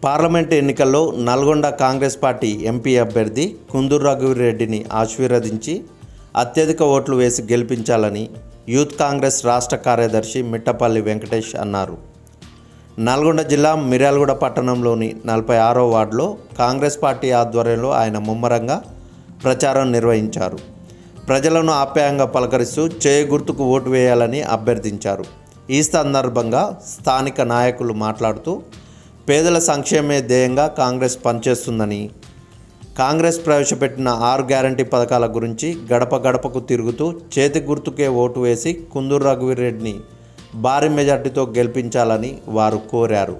Parliament ఎన్నికల్లో Nalgonda Congress party MP అభ్యర్థి కుందూరు రఘువీరెడ్డిని ఆశీర్వదించి అత్యధిక ఓట్లు వేసి గెలిపించాలని యూత్ కాంగ్రెస్ రాష్ట్ర కార్యదర్శి మిట్టపల్లి వెంకటేష్ అన్నారు. నల్గొండ జిల్లా మిర్యాలగూడ పట్టణంలోని 46వ వార్డులో కాంగ్రెస్ పార్టీ ఆధ్వర్యంలో ఆయన ముమ్మరంగా ప్రచారం నిర్వహించారు. ప్రజలను ఆప్యాయంగా పలకరిస్తూ చేయి గుర్తుకు ఓటు వేయాలని అభ్యర్థించారు. ఈ సందర్భంగా స్థానిక నాయకులు మాట్లాడుతూ పేదల సంక్షేమే ధ్యేయంగా కాంగ్రెస్ పనిచేస్తుందని, కాంగ్రెస్ ప్రవేశపెట్టిన 6 గ్యారంటీ పథకాల గురించి గడప గడపకు తిరుగుతూ చేతి గుర్తుకే ఓటు వేసి కుందూరు రఘువీరెడ్డిని భారీ మెజార్టీతో గెలిపించాలని వారు కోరారు.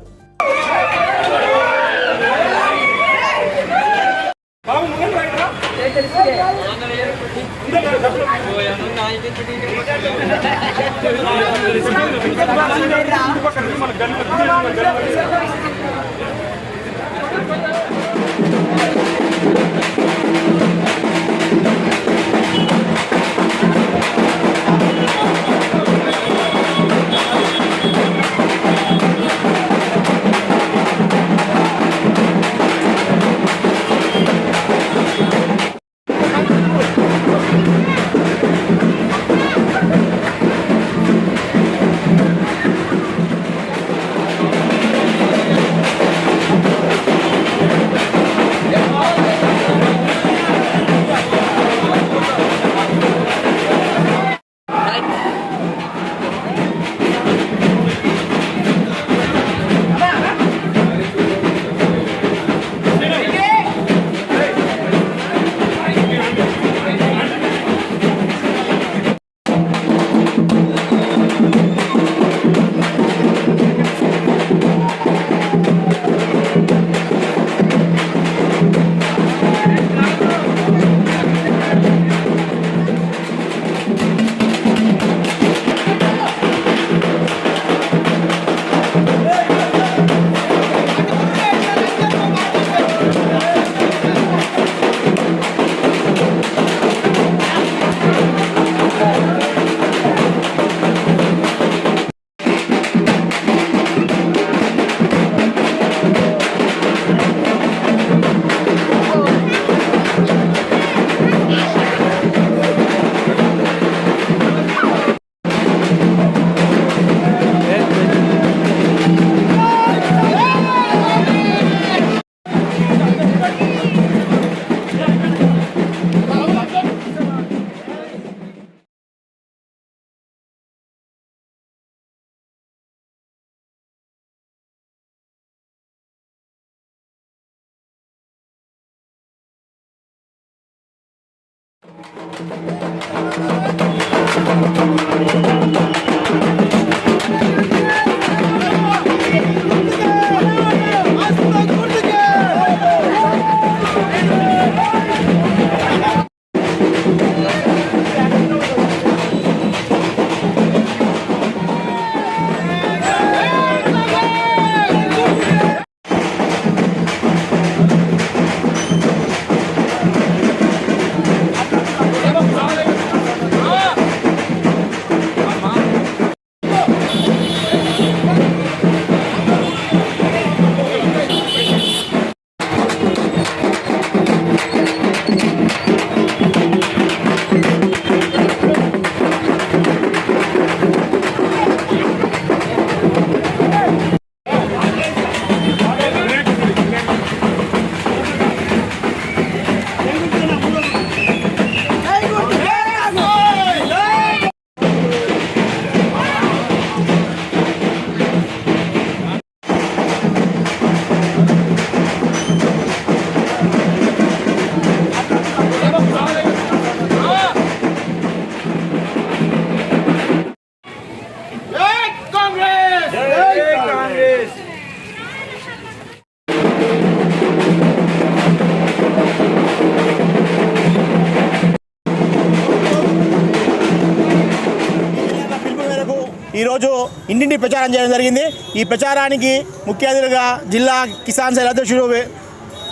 ఈరోజు ఇంటింటి ప్రచారం చేయడం జరిగింది. ఈ ప్రచారానికి ముఖ్య అతిథిగా జిల్లా కిసాన్ సెల్ అధ్యక్షుడు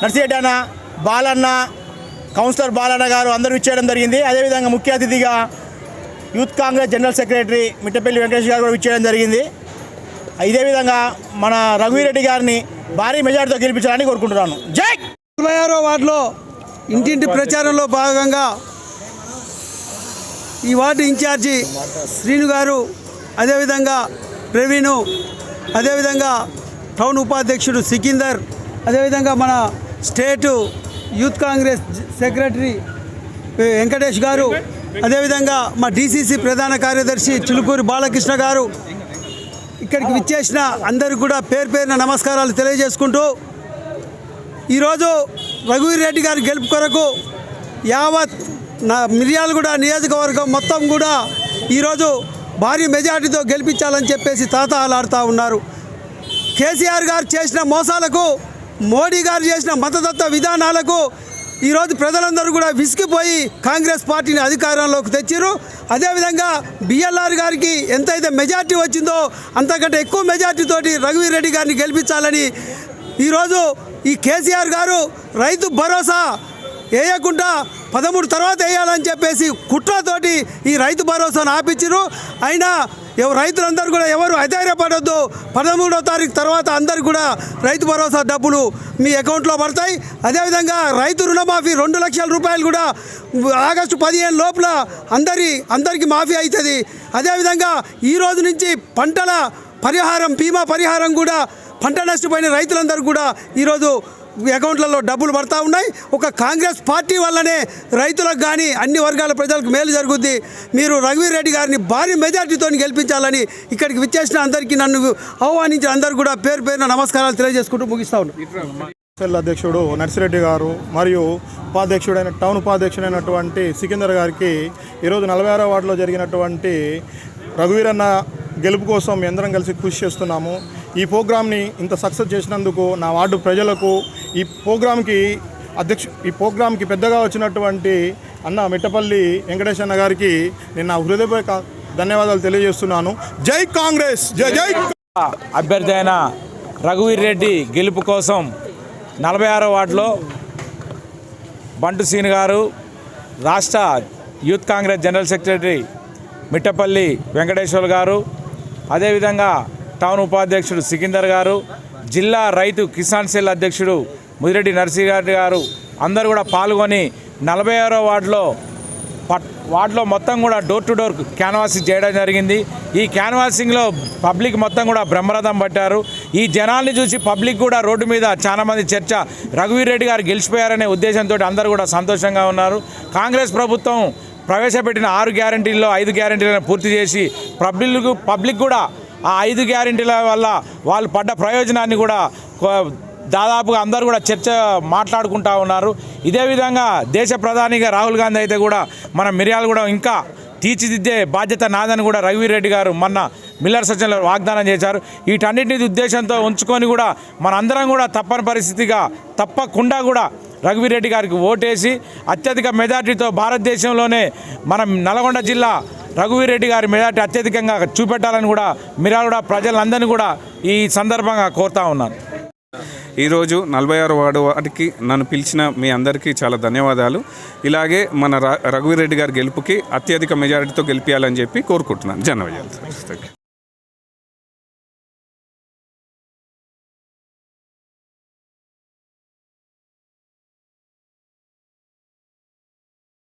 నర్సిరెడ్డి అన్న, బాలన్న, కౌన్సిలర్ బాలన్న గారు అందరూ ఇచ్చేయడం జరిగింది. అదేవిధంగా ముఖ్య అతిథిగా youth Congress general secretary Mittapalli Venkatesh గారు కూడా ఇచ్చేయడం జరిగింది. ఇదే విధంగా మన రఘువీరెడ్డి గారిని భారీ మెజార్టీతో గెలిపించాలని కోరుకుంటున్నాను. జై 46వ వార్డులో ఇంటింటి ప్రచారంలో భాగంగా ఈ వార్డు ఇన్ఛార్జి శ్రీను గారు, అదేవిధంగా ప్రవీణు, అదేవిధంగా టౌన్ ఉపాధ్యక్షుడు సికిందర్, అదేవిధంగా మన స్టేటు యూత్ కాంగ్రెస్ సెక్రటరీ వెంకటేష్ గారు, అదేవిధంగా మా డీసీసీ ప్రధాన కార్యదర్శి చిలుకూరి బాలకృష్ణ గారు, ఇక్కడికి విచ్చేసిన అందరికీ కూడా పేరు పేరున నమస్కారాలు తెలియజేసుకుంటూ ఈరోజు రఘువీరెడ్డి గారి గెలుపు కొరకు యావత్ మిర్యాలగూడ నియోజకవర్గం మొత్తం కూడా ఈరోజు భారీ మెజార్టీతో గెలిపించాలని చెప్పేసి తాతాలాడుతూ ఉన్నారు. కేసీఆర్ గారు చేసిన మోసాలకు, మోడీ గారు చేసిన మతతత్వ విధానాలకు ఈరోజు ప్రజలందరూ కూడా విసిగిపోయి కాంగ్రెస్ పార్టీని అధికారంలోకి తెచ్చారు. అదేవిధంగా బిఎల్ఆర్ గారికి ఎంతైతే మెజార్టీ వచ్చిందో అంతకంటే ఎక్కువ మెజార్టీతోటి రఘువీరెడ్డి గారిని గెలిపించాలని ఈరోజు ఈ కేసీఆర్ గారు రైతు భరోసా వేయకుండా 13 తర్వాత వేయాలని చెప్పేసి కుట్రతోటి ఈ రైతు భరోసాను ఆపించారు. అయినా రైతులందరూ కూడా ఎవరు అధైర్యపడొద్దు, 13వ తారీఖు తర్వాత అందరికి కూడా రైతు భరోసా డబ్బులు మీ అకౌంట్లో పడతాయి. అదేవిధంగా రైతు రుణమాఫీ 2 లక్షల రూపాయలు కూడా ఆగస్టు 15 లోపల అందరికీ మాఫీ అవుతుంది. అదేవిధంగా ఈ రోజు నుంచి పంటల పరిహారం, బీమా పరిహారం కూడా పంట నష్టపోయిన రైతులందరూ కూడా ఈరోజు అకౌంట్లలో డబ్బులు పడతా ఉన్నాయి. ఒక కాంగ్రెస్ పార్టీ వల్లనే రైతులకు కానీ అన్ని వర్గాల ప్రజలకు మేలు జరుగుద్ది. మీరు రఘువీరెడ్డి గారిని భారీ మెజార్టీతో గెలిపించాలని ఇక్కడికి విచ్చేసిన అందరికీ, నన్ను ఆహ్వానించిన అందరూ కూడా పేరు పేరున నమస్కారాలు తెలియజేసుకుంటూ ముగిస్తా ఉన్నాను. అధ్యక్షుడు నర్సిరెడ్డి గారు మరియు టౌన్ ఉపాధ్యక్షుడైనటువంటి సికిందర్ గారికి ఈరోజు 46వ వార్డులో జరిగినటువంటి రఘువీరన్న గెలుపు కోసం మీ అందరం కలిసి కృషి చేస్తున్నాము. ఈ ప్రోగ్రామ్ని ఇంత సక్సెస్ చేసినందుకు నా వార్డు ప్రజలకు, ఈ ప్రోగ్రామ్కి పెద్దగా వచ్చినటువంటి అన్న మిట్టపల్లి వెంకటేష్ అన్న గారికి నేను నా హృదయపూర్వక ధన్యవాదాలు తెలియజేస్తున్నాను. జై కాంగ్రెస్, జై జై. అభ్యర్థి అయిన రఘువీరెడ్డి గెలుపు కోసం 46వ వార్డులో బంటు సీన్ గారు, రాష్ట్ర youth Congress general secretary Mittapalli Venkateshwar గారు, అదేవిధంగా టౌన్ ఉపాధ్యక్షుడు సికిందర్ గారు, జిల్లా రైతు కిసాన్ సెల్ అధ్యక్షుడు ముదిరెడ్డి నర్సిరెడ్డి గారు అందరూ కూడా పాల్గొని 46వ వార్డులో మొత్తం కూడా డోర్ టు డోర్ క్యాన్వాసింగ్ చేయడం జరిగింది. ఈ క్యాన్వాసింగ్లో పబ్లిక్ మొత్తం కూడా బ్రహ్మరథం పట్టారు. ఈ జనాల్ని చూసి పబ్లిక్ కూడా రోడ్డు మీద చాలామంది చర్చ రఘువీరెడ్డి గారు గెలిచిపోయారనే ఉద్దేశంతో అందరూ కూడా సంతోషంగా ఉన్నారు. కాంగ్రెస్ ప్రభుత్వం ప్రవేశపెట్టిన 6 గ్యారంటీల్లో 5 గ్యారంటీలను పూర్తి చేసి పబ్లిక్ కూడా ఆ 5 గ్యారంటీల వల్ల వాళ్ళు పడ్డ ప్రయోజనాన్ని కూడా దాదాపుగా అందరూ కూడా చర్చ మాట్లాడుకుంటూ ఉన్నారు. ఇదే విధంగా దేశ ప్రధానిగా రాహుల్ గాంధీ అయితే కూడా మన మిర్యాలగూడ ఇంకా తీర్చిదిద్దే బాధ్యత నాదని కూడా రఘువీరెడ్డి గారు మొన్న మిల్లర్ సత్యంలో వాగ్దానం చేశారు. వీటన్నిటిని ఉద్దేశంతో ఉంచుకొని కూడా మనందరం కూడా తప్పకుండా కూడా రఘువీరెడ్డి గారికి ఓటేసి అత్యధిక మెజార్టీతో భారతదేశంలోనే మనం నల్గొండ జిల్లా రఘువీరెడ్డి గారి మెజార్టీ అత్యధికంగా చూపెట్టాలని కూడా మిర్యాలగూడ ప్రజలందరినీ కూడా ఈ సందర్భంగా కోరుతా ఉన్నాను. ఈరోజు 46వ వార్డుకి నన్ను పిలిచిన మీ అందరికీ చాలా ధన్యవాదాలు. ఇలాగే మన రఘువీరెడ్డి గారి గెలుపుకి అత్యధిక మెజారిటీతో గెలిపించాలని చెప్పి కోరుకుంటున్నాను. జనవరి.